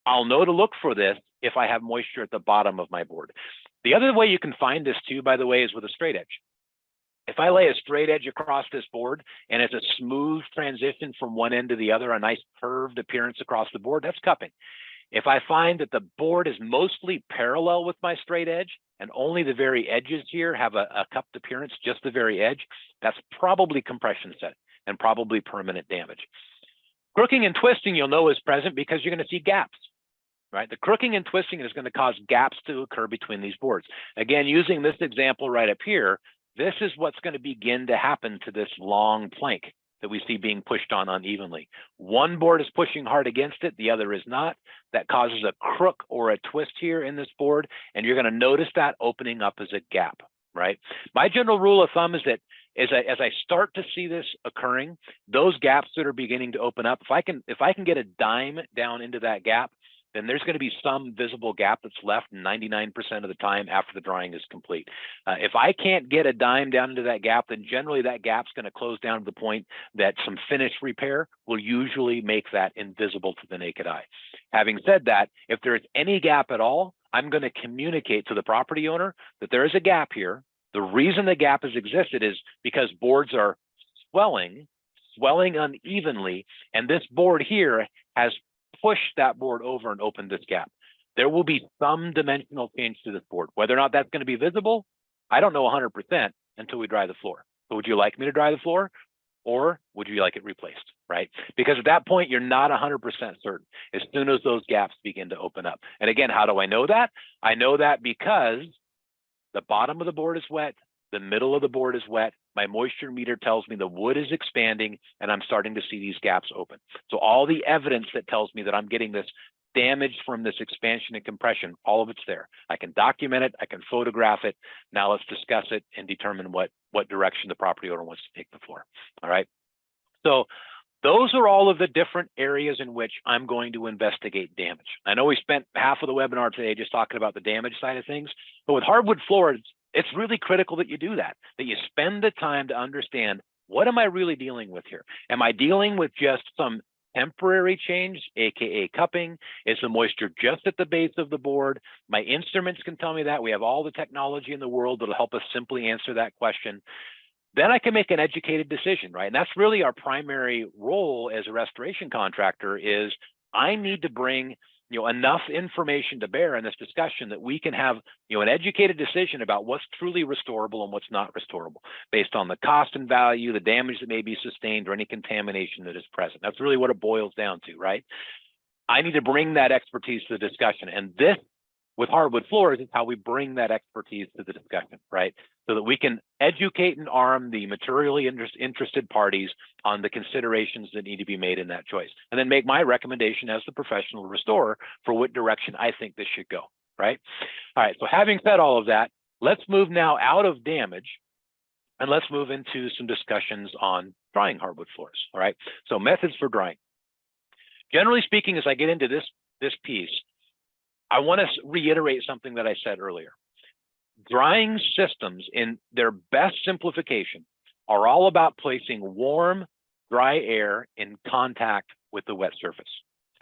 I'll know to look for this if I have moisture at the bottom of my board. The other way you can find this too, by the way, is with a straight edge. If I lay a straight edge across this board and it's a smooth transition from one end to the other, a nice curved appearance across the board, that's cupping. If I find that the board is mostly parallel with my straight edge and only the very edges here have a cupped appearance, just the very edge, that's probably compression setting and probably permanent damage. Crooking and twisting, you'll know, is present because you're going to see gaps, right? The crooking and twisting is going to cause gaps to occur between these boards. Again, using this example right up here, this is what's going to begin to happen to this long plank that we see being pushed on unevenly. One board is pushing hard against it, the other is not. That causes a crook or a twist here in this board, and you're going to notice that opening up as a gap, right? My general rule of thumb is that as I start to see this occurring, those gaps that are beginning to open up, if I can get a dime down into that gap, then there's going to be some visible gap that's left 99% of the time after the drying is complete. If I can't get a dime down into that gap, then generally that gap's going to close down to the point that some finish repair will usually make that invisible to the naked eye. Having said that, if there is any gap at all, I'm going to communicate to the property owner that there is a gap here. The reason the gap has existed is because boards are swelling unevenly, and this board here has push that board over and open this gap. There will be some dimensional change to this board. Whether or not that's going to be visible, I don't know 100% until we dry the floor. So would you like me to dry the floor, or would you like it replaced, right? Because at that point, you're not 100% certain as soon as those gaps begin to open up. And again, how do I know that? I know that because the bottom of the board is wet, the middle of the board is wet, my moisture meter tells me the wood is expanding, and I'm starting to see these gaps open. So all the evidence that tells me that I'm getting this damage from this expansion and compression, all of it's there. I can document it, I can photograph it. Now let's discuss it and determine what direction the property owner wants to take the floor, all right? So those are all of the different areas in which I'm going to investigate damage. I know we spent half of the webinar today just talking about the damage side of things, but with hardwood floors, it's really critical that you do that you spend the time to understand, what am I really dealing with here? Am I dealing with just some temporary change, AKA cupping? Is the moisture just at the base of the board? My instruments can tell me that. We have all the technology in the world that'll help us simply answer that question. Then I can make an educated decision, right? And that's really our primary role as a restoration contractor is I need to bring enough information to bear in this discussion that we can have an educated decision about what's truly restorable and what's not restorable based on the cost and value, the damage that may be sustained, or any contamination that is present. That's really what it boils down to, right? I need to bring that expertise to the discussion. And this with hardwood floors is how we bring that expertise to the discussion, right? So that we can educate and arm the materially interested parties on the considerations that need to be made in that choice. And then make my recommendation as the professional restorer for what direction I think this should go, right? All right, so having said all of that, let's move now out of damage and let's move into some discussions on drying hardwood floors, all right? So methods for drying. Generally speaking, as I get into this piece, I want to reiterate something that I said earlier. Drying systems in their best simplification are all about placing warm, dry air in contact with the wet surface.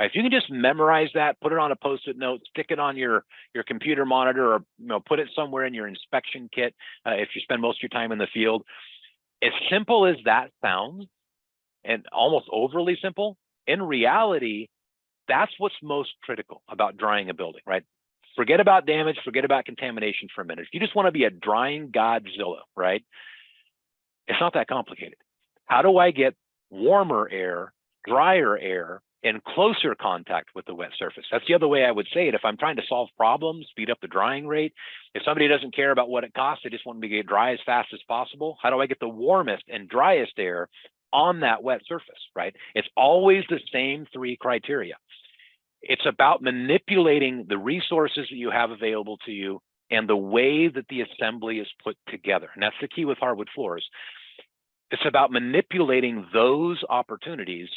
If you can just memorize that, put it on a Post-it note, stick it on your computer monitor, or put it somewhere in your inspection kit if you spend most of your time in the field. As simple as that sounds, and almost overly simple, in reality, that's what's most critical about drying a building, right? Forget about damage, forget about contamination for a minute. If you just want to be a drying Godzilla, right? It's not that complicated. How do I get warmer air, drier air, in closer contact with the wet surface? That's the other way I would say it. If I'm trying to solve problems, speed up the drying rate, if somebody doesn't care about what it costs, they just want to get dry as fast as possible, how do I get the warmest and driest air on that wet surface, right? It's always the same three criteria. It's about manipulating the resources that you have available to you and the way that the assembly is put together. And that's the key with hardwood floors. It's about manipulating those opportunities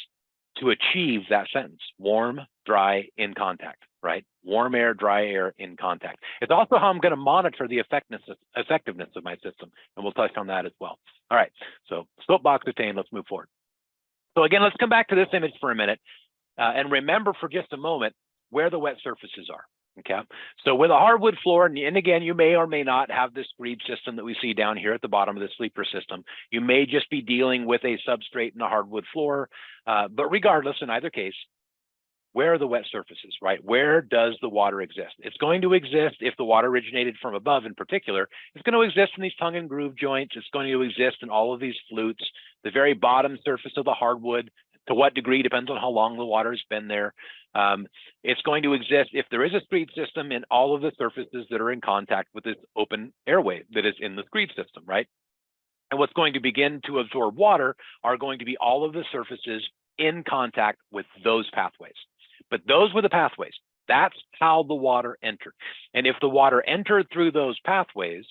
to achieve that sentence: warm, dry, in contact, right? Warm air, dry air, in contact. It's also how I'm going to monitor the effectiveness of my system, and we'll touch on that as well. All right, so soapbox attained, let's move forward. So again, let's come back to this image for a minute and remember for just a moment where the wet surfaces are. Okay, so with a hardwood floor, and again, you may or may not have this screed system that we see down here at the bottom of the sleeper system. You may just be dealing with a substrate and a hardwood floor, but regardless, in either case, where are the wet surfaces, right? Where does the water exist? It's going to exist, if the water originated from above in particular, it's going to exist in these tongue and groove joints. It's going to exist in all of these flutes, the very bottom surface of the hardwood. To what degree depends on how long the water has been there. It's going to exist, if there is a screed system, in all of the surfaces that are in contact with this open airway that is in the screed system, right? And what's going to begin to absorb water are going to be all of the surfaces in contact with those pathways. But those were the pathways. That's how the water entered. And if the water entered through those pathways,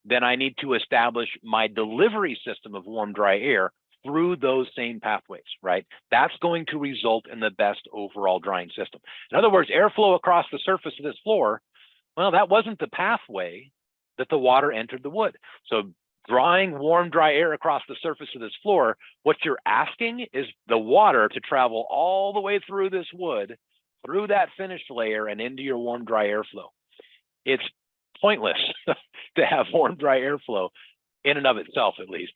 then I need to establish my delivery system of warm, dry air through those same pathways, right? That's going to result in the best overall drying system. In other words, airflow across the surface of this floor, well, that wasn't the pathway that the water entered the wood. So drawing warm, dry air across the surface of this floor, what you're asking is the water to travel all the way through this wood, through that finished layer, and into your warm, dry airflow. It's pointless to have warm, dry airflow in and of itself, at least,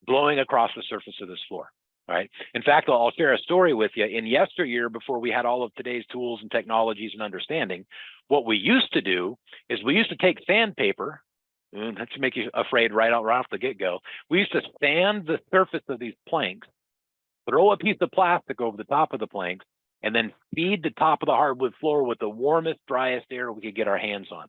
blowing across the surface of this floor, right? In fact, I'll share a story with you. In yesteryear, before we had all of today's tools and technologies and understanding, what we used to do is we used to take sandpaper, and that should make you afraid right off the get-go. We used to sand the surface of these planks, throw a piece of plastic over the top of the planks, and then feed the top of the hardwood floor with the warmest, driest air we could get our hands on.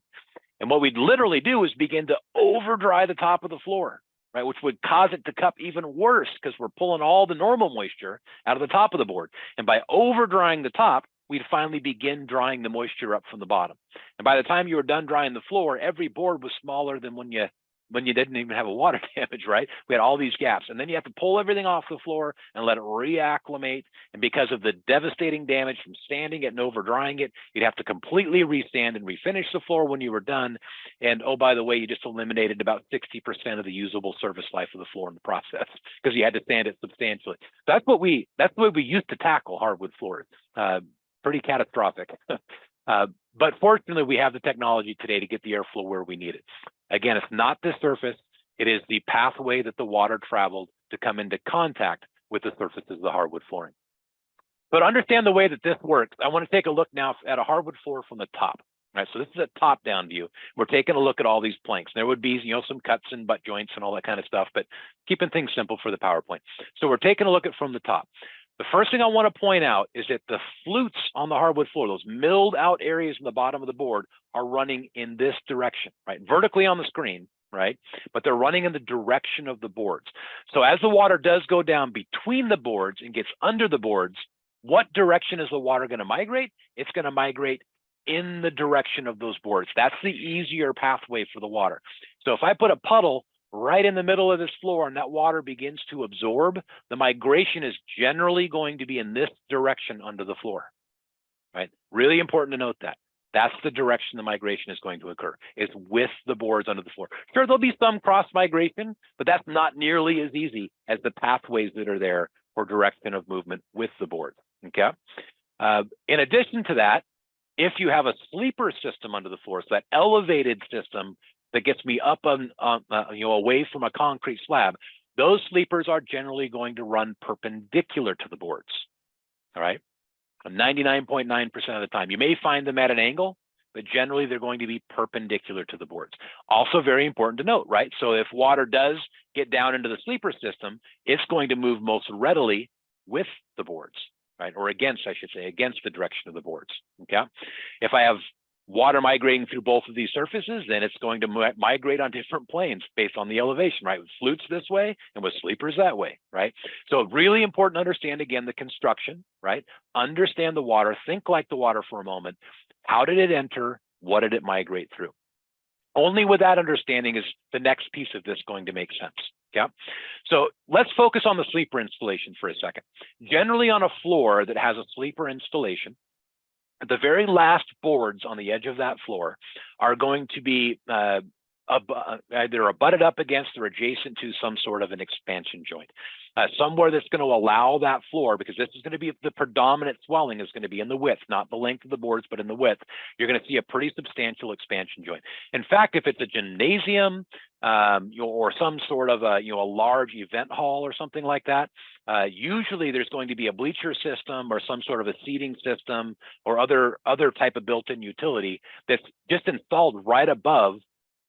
And what we'd literally do is begin to over-dry the top of the floor, right, which would cause it to cup even worse because we're pulling all the normal moisture out of the top of the board. And by over drying the top, we'd finally begin drying the moisture up from the bottom. And by the time you were done drying the floor, every board was smaller than when you didn't even have a water damage, right? We had all these gaps. And then you have to pull everything off the floor and let it reacclimate. And because of the devastating damage from sanding it and over drying it, you'd have to completely resand and refinish the floor when you were done. And oh, by the way, you just eliminated about 60% of the usable surface life of the floor in the process because you had to sand it substantially. That's the way we used to tackle hardwood floors. Pretty catastrophic. But fortunately, we have the technology today to get the airflow where we need it. Again, it's not the surface, it is the pathway that the water traveled to come into contact with the surfaces of the hardwood flooring. But to understand the way that this works, I want to take a look now at a hardwood floor from the top. Right, so this is a top-down view. We're taking a look at all these planks. There would be, some cuts and butt joints and all that kind of stuff, but keeping things simple for the PowerPoint. So we're taking a look at from the top. The first thing I want to point out is that the flutes on the hardwood floor, those milled out areas in the bottom of the board, are running in this direction, right? Vertically on the screen, right? But they're running in the direction of the boards. So as the water does go down between the boards and gets under the boards, what direction is the water going to migrate? It's going to migrate in the direction of those boards. That's the easier pathway for the water. So if I put a puddle right in the middle of this floor and that water begins to absorb, the migration is generally going to be in this direction under the floor, right? Really important to note that. That's the direction the migration is going to occur, is with the boards under the floor. Sure, there'll be some cross migration, but that's not nearly as easy as the pathways that are there for direction of movement with the board, okay? In addition to that, if you have a sleeper system under the floor, so that elevated system that gets me up on away from a concrete slab, those sleepers are generally going to run perpendicular to the boards, all right? 99.9% of the time. You may find them at an angle, but generally they're going to be perpendicular to the boards. Also very important to note, right? So if water does get down into the sleeper system, it's going to move most readily with the boards, right? Or against, I should say, against the direction of the boards, okay? If I have water migrating through both of these surfaces, then it's going to migrate on different planes based on the elevation, right? With flutes this way and with sleepers that way, right? So really important to understand, again, the construction, right? Understand the water, think like the water for a moment. How did it enter? What did it migrate through? Only with that understanding is the next piece of this going to make sense, yeah? So let's focus on the sleeper installation for a second. Generally on a floor that has a sleeper installation, the very last boards on the edge of that floor are going to be either abutted up against or adjacent to some sort of an expansion joint. Somewhere that's going to allow that floor, because this is going to be the predominant swelling is going to be in the width, not the length of the boards, but in the width. You're going to see a pretty substantial expansion joint. In fact, if it's a gymnasium or some sort of a large event hall or something like that, usually there's going to be a bleacher system or some sort of a seating system or other type of built-in utility that's just installed right above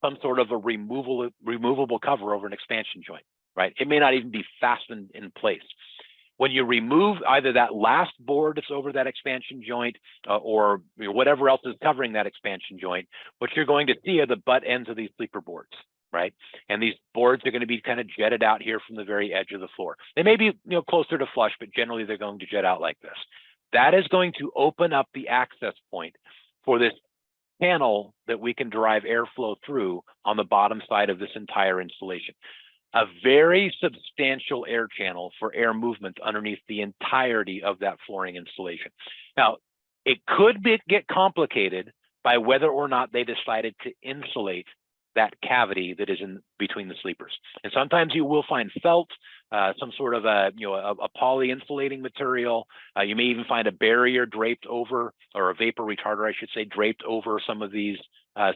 some sort of a removable cover over an expansion joint, right? It may not even be fastened in place. When you remove either that last board that's over that expansion joint or whatever else is covering that expansion joint, what you're going to see are the butt ends of these sleeper boards, right? And these boards are going to be kind of jetted out here from the very edge of the floor. They may be closer to flush, but generally they're going to jet out like this. That is going to open up the access point for this panel that we can drive airflow through on the bottom side of this entire installation. A very substantial air channel for air movement underneath the entirety of that flooring installation. Now, it could get complicated by whether or not they decided to insulate that cavity that is in between the sleepers. And sometimes you will find felt, some sort of a poly insulating material. You may even find a barrier draped over, or a vapor retarder, I should say, draped over some of these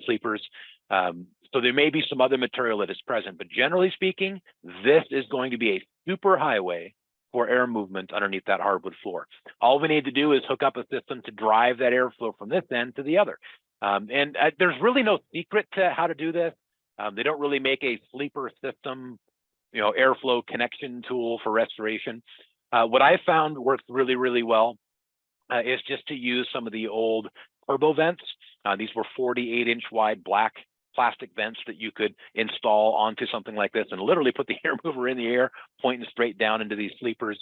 sleepers. So there may be some other material that is present, but generally speaking, this is going to be a super highway for air movement underneath that hardwood floor. All we need to do is hook up a system to drive that airflow from this end to the other. And there's really no secret to how to do this. They don't really make a sleeper system, airflow connection tool for restoration. What I found works really, really well is just to use some of the old turbo vents. These were 48-inch wide black plastic vents that you could install onto something like this and literally put the air mover in the air, pointing straight down into these sleepers.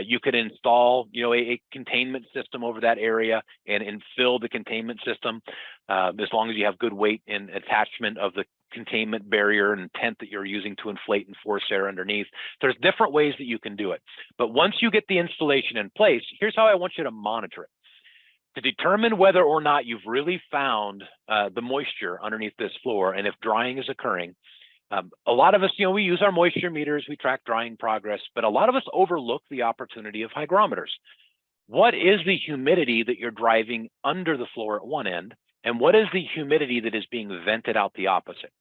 You could install, a containment system over that area and fill the containment system as long as you have good weight and attachment of the containment barrier and tent that you're using to inflate and force air underneath. There's different ways that you can do it. But once you get the installation in place, here's how I want you to monitor it. To determine whether or not you've really found the moisture underneath this floor and if drying is occurring, a lot of us, we use our moisture meters, we track drying progress, but a lot of us overlook the opportunity of hygrometers. What is the humidity that you're driving under the floor at one end, and what is the humidity that is being vented out the opposite,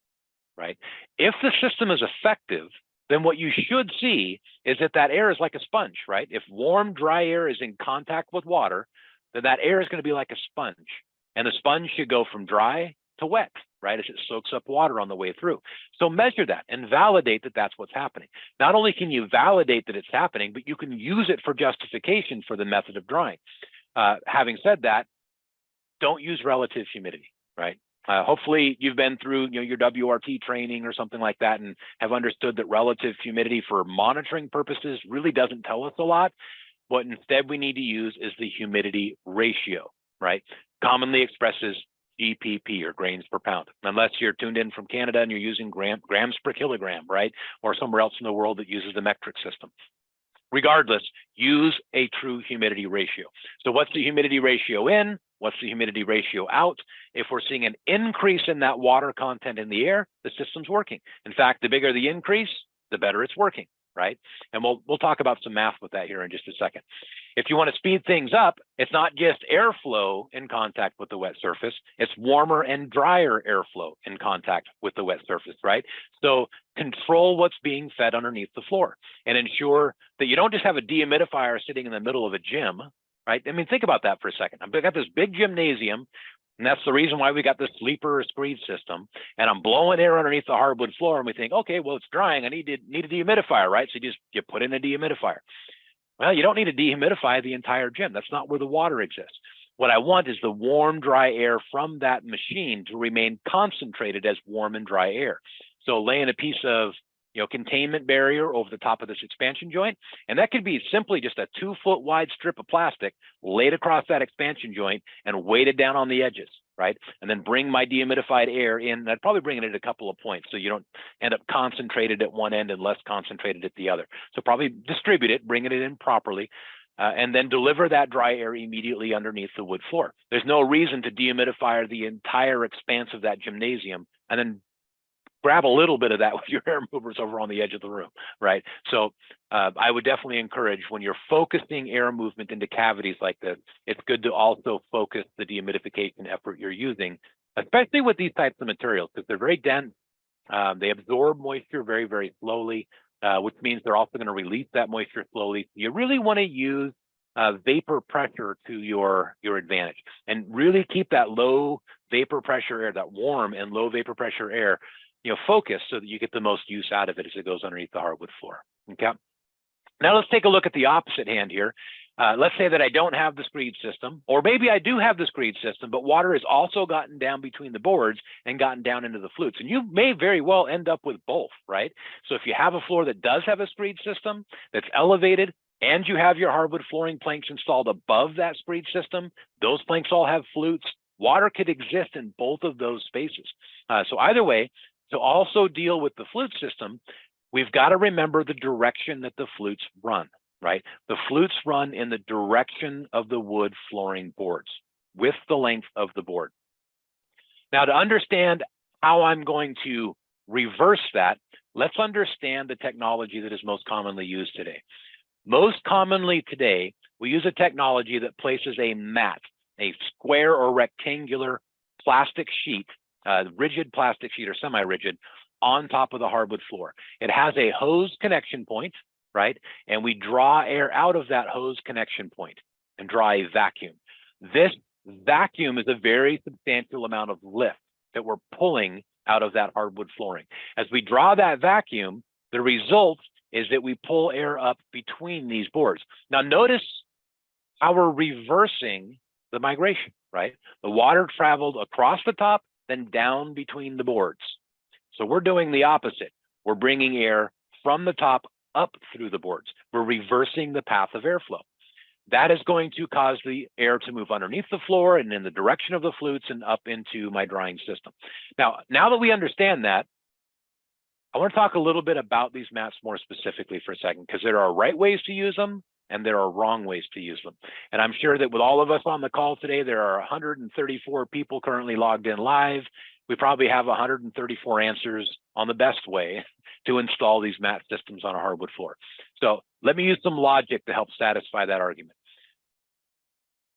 right? If the system is effective, then what you should see is that air is like a sponge, right? If warm, dry air is in contact with water, then that air is going to be like a sponge, and the sponge should go from dry to wet, right, as it soaks up water on the way through. So measure that and validate that that's what's happening. Not only can you validate that it's happening, but you can use it for justification for the method of drying. Having said that, don't use relative humidity, right? Hopefully you've been through your WRT training or something like that and have understood that relative humidity for monitoring purposes really doesn't tell us a lot. What instead we need to use is the humidity ratio, right? Commonly expresses GPP, or grains per pound, unless you're tuned in from Canada and you're using grams per kilogram, right? Or somewhere else in the world that uses the metric system. Regardless, use a true humidity ratio. So what's the humidity ratio in? What's the humidity ratio out? If we're seeing an increase in that water content in the air, the system's working. In fact, the bigger the increase, the better it's working, right? And we'll talk about some math with that here in just a second. If you want to speed things up, it's not just airflow in contact with the wet surface, it's warmer and drier airflow in contact with the wet surface, right? So control what's being fed underneath the floor and ensure that you don't just have a dehumidifier sitting in the middle of a gym, right? I mean, think about that for a second. I've got this big gymnasium, and that's the reason why we got this sleeper or screed system, and I'm blowing air underneath the hardwood floor, and we think, okay, well, it's drying, I need a dehumidifier, right? So you put in a dehumidifier. Well, you don't need to dehumidify the entire gym. That's not where the water exists. What I want is the warm, dry air from that machine to remain concentrated as warm and dry air. So laying a piece of containment barrier over the top of this expansion joint, and that could be simply just a 2-foot wide strip of plastic laid across that expansion joint and weighted down on the edges, right? And then bring my dehumidified air in. I'd probably bring it at a couple of points so you don't end up concentrated at one end and less concentrated at the other. So probably distribute it, bring it in properly, and then deliver that dry air immediately underneath the wood floor. There's no reason to dehumidify the entire expanse of that gymnasium and then grab a little bit of that with your air movers over on the edge of the room, right? So I would definitely encourage, when you're focusing air movement into cavities like this, it's good to also focus the dehumidification effort you're using, especially with these types of materials, because they're very dense. They absorb moisture very, very slowly, which means they're also going to release that moisture slowly. You really want to use vapor pressure to your advantage, and really keep that low vapor pressure air, that warm and low vapor pressure air, focus so that you get the most use out of it as it goes underneath the hardwood floor. Okay. Now let's take a look at the opposite hand here. Let's say that I don't have the screed system, or maybe I do have the screed system, but water has also gotten down between the boards and gotten down into the flutes. And you may very well end up with both, right? So if you have a floor that does have a screed system that's elevated, and you have your hardwood flooring planks installed above that screed system, those planks all have flutes. Water could exist in both of those spaces. So either way, to also deal with the flute system, we've got to remember the direction that the flutes run, right? The flutes run in the direction of the wood flooring boards with the length of the board. Now, to understand how I'm going to reverse that, let's understand the technology that is most commonly used today. Most commonly today, we use a technology that places a mat, a square or rectangular plastic sheet, rigid plastic sheet or semi-rigid, on top of the hardwood floor. It has a hose connection point, right? And we draw air out of that hose connection point and draw a vacuum. This vacuum is a very substantial amount of lift that we're pulling out of that hardwood flooring. As we draw that vacuum, the result is that we pull air up between these boards. Now notice how we're reversing the migration, right? The water traveled across the top, then down between the boards. So we're doing the opposite. We're bringing air from the top up through the boards. We're reversing the path of airflow. That is going to cause the air to move underneath the floor and in the direction of the flutes and up into my drying system. Now that we understand that, I want to talk a little bit about these mats more specifically for a second, because there are right ways to use them and there are wrong ways to use them. And I'm sure that with all of us on the call today, there are 134 people currently logged in live. We probably have 134 answers on the best way to install these mat systems on a hardwood floor. So let me use some logic to help satisfy that argument.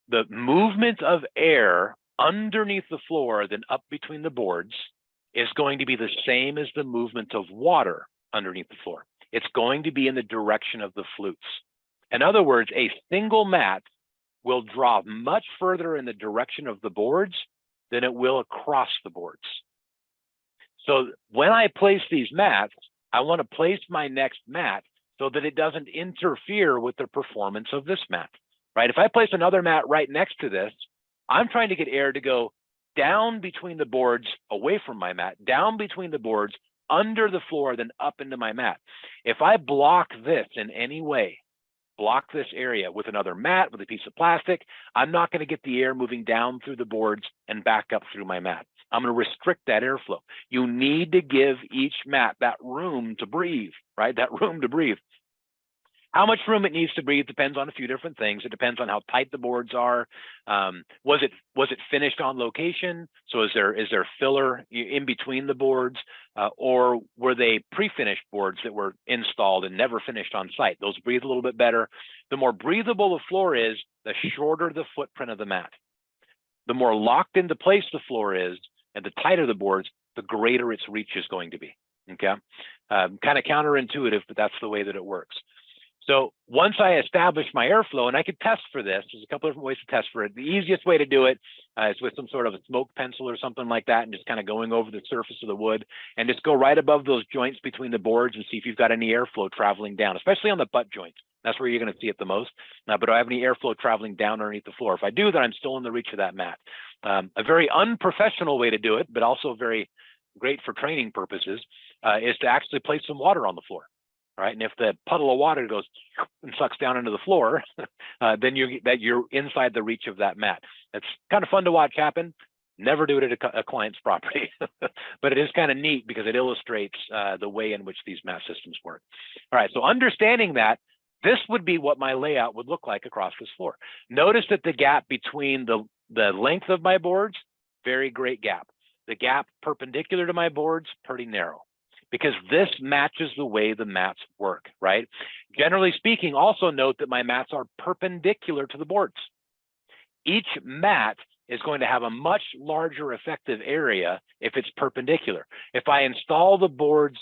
The movement of air underneath the floor, then up between the boards, is going to be the same as the movement of water underneath the floor. It's going to be in the direction of the flutes. In other words, a single mat will draw much further in the direction of the boards than it will across the boards. So when I place these mats, I want to place my next mat so that it doesn't interfere with the performance of this mat, right? If I place another mat right next to this, I'm trying to get air to go down between the boards, away from my mat, down between the boards, under the floor, then up into my mat. If I block this in any way, block this area with another mat, with a piece of plastic, I'm not going to get the air moving down through the boards and back up through my mat. I'm going to restrict that airflow. You need to give each mat that room to breathe, right? That room to breathe. How much room it needs to breathe depends on a few different things. It depends on how tight the boards are. Was it finished on location? So is there filler in between the boards, or were they pre-finished boards that were installed and never finished on site? Those breathe a little bit better. The more breathable the floor is, the shorter the footprint of the mat. The more locked into place the floor is, and the tighter the boards, the greater its reach is going to be. Okay, kind of counterintuitive, but that's the way that it works. So once I establish my airflow, and I could test for this, there's a couple of different ways to test for it. The easiest way to do it is with some sort of a smoke pencil or something like that, and just kind of going over the surface of the wood and just go right above those joints between the boards and see if you've got any airflow traveling down, especially on the butt joints. That's where you're going to see it the most. But do I have any airflow traveling down underneath the floor? If I do, then I'm still in the reach of that mat. A very unprofessional way to do it, but also very great for training purposes, is to actually place some water on the floor. Right, and if the puddle of water goes and sucks down into the floor, then you're inside the reach of that mat. It's kind of fun to watch happen. Never do it at a client's property, but it is kind of neat because it illustrates the way in which these mat systems work. All right, so understanding that, this would be what my layout would look like across this floor. Notice that the gap between the length of my boards, very great gap. The gap perpendicular to my boards, pretty narrow, because this matches the way the mats work, right? Generally speaking, also note that my mats are perpendicular to the boards. Each mat is going to have a much larger effective area if it's perpendicular. If I install the boards,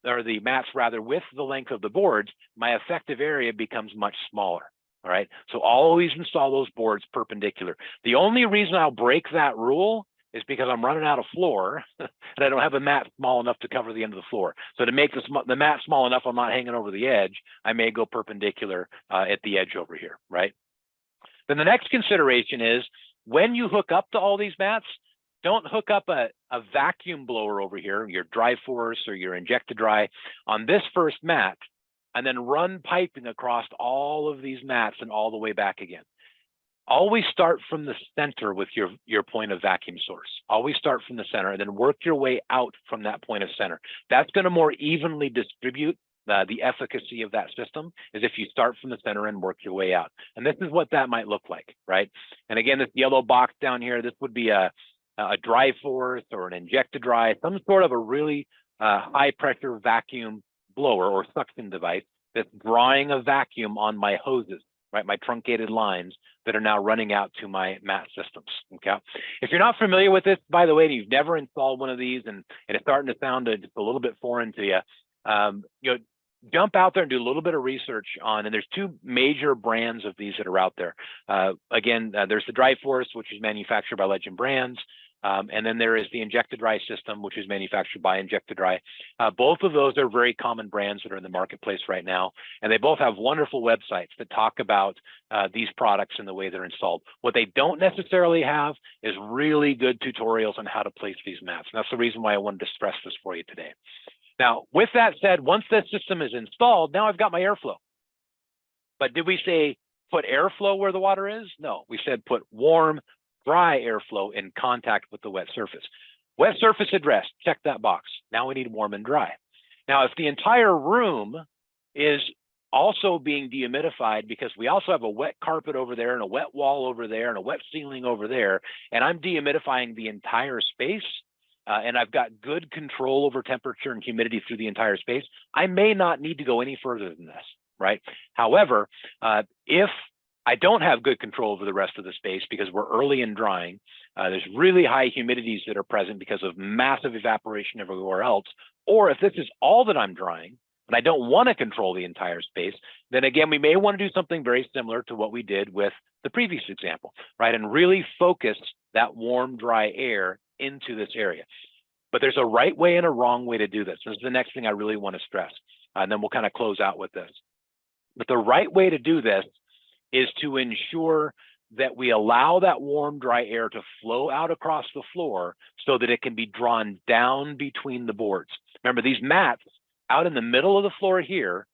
or the mats rather, with the length of the boards, my effective area becomes much smaller, all right? So always install those boards perpendicular. The only reason I'll break that rule is because I'm running out of floor and I don't have a mat small enough to cover the end of the floor. So to make the mat small enough, I'm not hanging over the edge, I may go perpendicular at the edge over here, right? Then the next consideration is, when you hook up to all these mats, don't hook up a vacuum blower over here, your dry force or your inject-to-dry on this first mat, and then run piping across all of these mats and all the way back again. Always start from the center with your point of vacuum source. Always start from the center and then work your way out from that point of center. That's going to more evenly distribute the efficacy of that system, is if you start from the center and work your way out. And this is what that might look like, right? And again, this yellow box down here, this would be a dry force or an inject-to-dry, some sort of a really high pressure vacuum blower or suction device that's drawing a vacuum on my hoses, right? My truncated lines that are now running out to my mat systems, okay? If you're not familiar with this, by the way, and you've never installed one of these and it's starting to sound just a little bit foreign to you, jump out there and do a little bit of research on, and there's two major brands of these that are out there. Again, there's the Dry Force, which is manufactured by Legend Brands. And then there is the Inject-to-Dry system, which is manufactured by Inject-to-Dry. Both of those are very common brands that are in the marketplace right now. And they both have wonderful websites that talk about these products and the way they're installed. What they don't necessarily have is really good tutorials on how to place these mats. And that's the reason why I wanted to stress this for you today. Now, with that said, once this system is installed, now I've got my airflow. But did we say put airflow where the water is? No, we said put warm, dry airflow in contact with the wet surface. Wet surface addressed, check that box. Now we need warm and dry. Now, if the entire room is also being dehumidified, because we also have a wet carpet over there and a wet wall over there and a wet ceiling over there, and I'm dehumidifying the entire space, and I've got good control over temperature and humidity through the entire space, I may not need to go any further than this, right? However, if I don't have good control over the rest of the space because we're early in drying, there's really high humidities that are present because of massive evaporation everywhere else, or if this is all that I'm drying, and I don't want to control the entire space, then again, we may want to do something very similar to what we did with the previous example, right? And really focus that warm, dry air into this area. But there's a right way and a wrong way to do this. This is the next thing I really want to stress. And then we'll kind of close out with this. But the right way to do this is to ensure that we allow that warm, dry air to flow out across the floor so that it can be drawn down between the boards. Remember, these mats out in the middle of the floor here,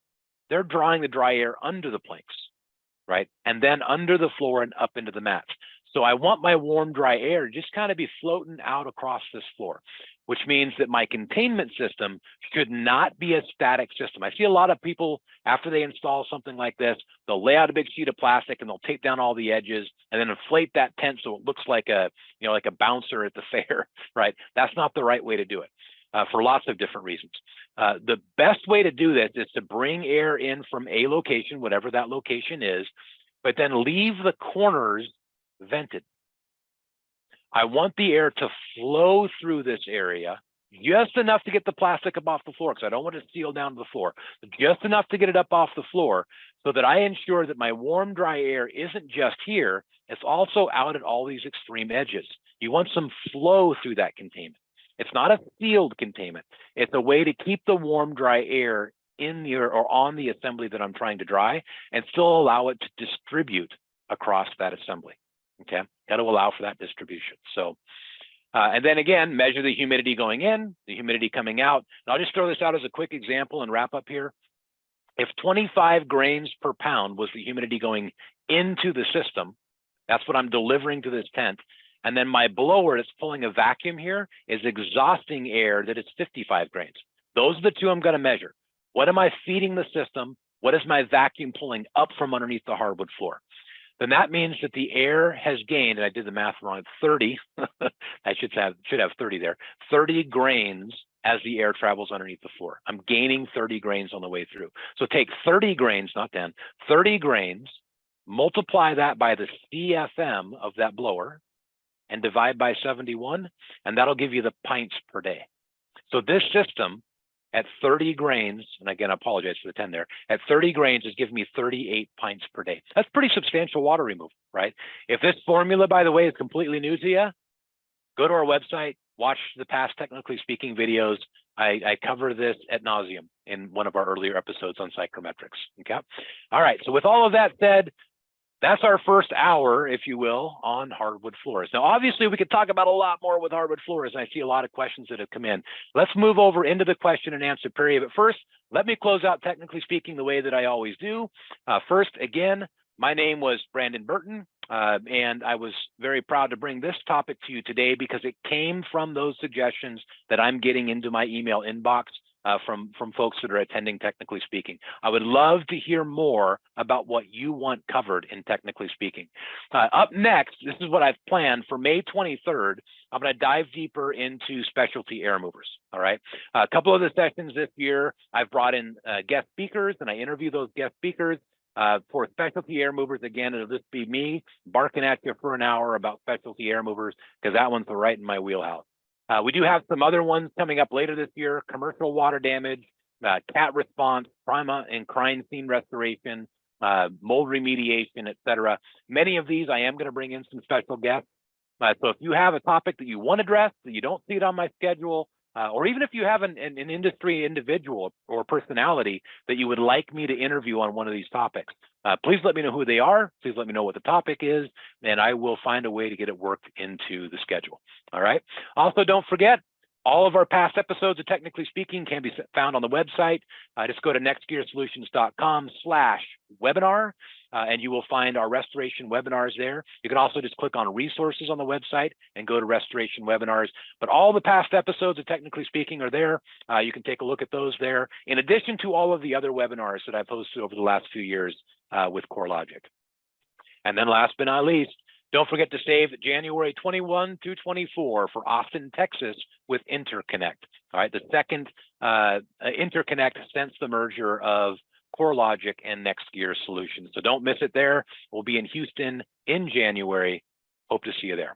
they're drawing the dry air under the planks, right? And then under the floor and up into the mats. So I want my warm, dry air to just kind of be floating out across this floor, which means that my containment system should not be a static system. I see a lot of people, after they install something like this, they'll lay out a big sheet of plastic and they'll tape down all the edges and then inflate that tent so it looks like a, like a bouncer at the fair, right? That's not the right way to do it for lots of different reasons. The best way to do this is to bring air in from a location, whatever that location is, but then leave the corners vented. I want the air to flow through this area just enough to get the plastic up off the floor, because I don't want it to seal down to the floor, but just enough to get it up off the floor so that I ensure that my warm, dry air isn't just here, it's also out at all these extreme edges. You want some flow through that containment. It's not a sealed containment. It's a way to keep the warm, dry air in the or on the assembly that I'm trying to dry and still allow it to distribute across that assembly. Okay, got to allow for that distribution. So, and then again, measure the humidity going in, the humidity coming out. And I'll just throw this out as a quick example and wrap up here. If 25 grains per pound was the humidity going into the system, that's what I'm delivering to this tent. And then my blower that's pulling a vacuum here is exhausting air that is 55 grains. Those are the two I'm going to measure. What am I feeding the system? What is my vacuum pulling up from underneath the hardwood floor? Then that means that the air has gained, and I did the math wrong, 30, I should have 30 there, 30 grains as the air travels underneath the floor. I'm gaining 30 grains on the way through. So take 30 grains, not 10, 30 grains, multiply that by the CFM of that blower, and divide by 71, and that'll give you the pints per day. So this system at 30 grains, and again, I apologize for the 10 there, at 30 grains is giving me 38 pints per day. That's pretty substantial water removal, right? If this formula, by the way, is completely new to you, go to our website, watch the past Technically Speaking videos. I cover this ad nauseum in one of our earlier episodes on psychrometrics, okay? All right, so with all of that said, that's our first hour, if you will, on hardwood floors. Now, obviously, we could talk about a lot more with hardwood floors, and I see a lot of questions that have come in. Let's move over into the question and answer period. But first, let me close out Technically Speaking the way that I always do. First, again, my name was Brandon Burton, and I was very proud to bring this topic to you today because it came from those suggestions that I'm getting into my email inbox from folks that are attending Technically Speaking. I would love to hear more about what you want covered in Technically Speaking. Up next, this is what I've planned for May 23rd. I'm going to dive deeper into specialty air movers. All right. A couple of the sessions this year, I've brought in guest speakers and I interview those guest speakers. For specialty air movers, again, it'll just be me barking at you for an hour about specialty air movers because that one's right in my wheelhouse. We do have some other ones coming up later this year: commercial water damage, cat response, trauma and crime scene restoration, mold remediation, etc. Many of these I am going to bring in some special guests. So if you have a topic that you want addressed, that you don't see it on my schedule, or even if you have an industry individual or personality that you would like me to interview on one of these topics, please let me know who they are. Please let me know what the topic is, and I will find a way to get it worked into the schedule. All right. Also, don't forget, all of our past episodes of Technically Speaking can be found on the website. Just go to nextgearsolutions.com/webinar, and you will find our restoration webinars there. You can also just click on resources on the website and go to restoration webinars. But all the past episodes of Technically Speaking are there. You can take a look at those there, in addition to all of the other webinars that I've hosted over the last few years with CoreLogic. And then last but not least, don't forget to save January 21 through 24 for Austin, Texas with Interconnect. All right, the second Interconnect since the merger of CoreLogic and NextGear Solutions. So don't miss it there. We'll be in Houston in January. Hope to see you there.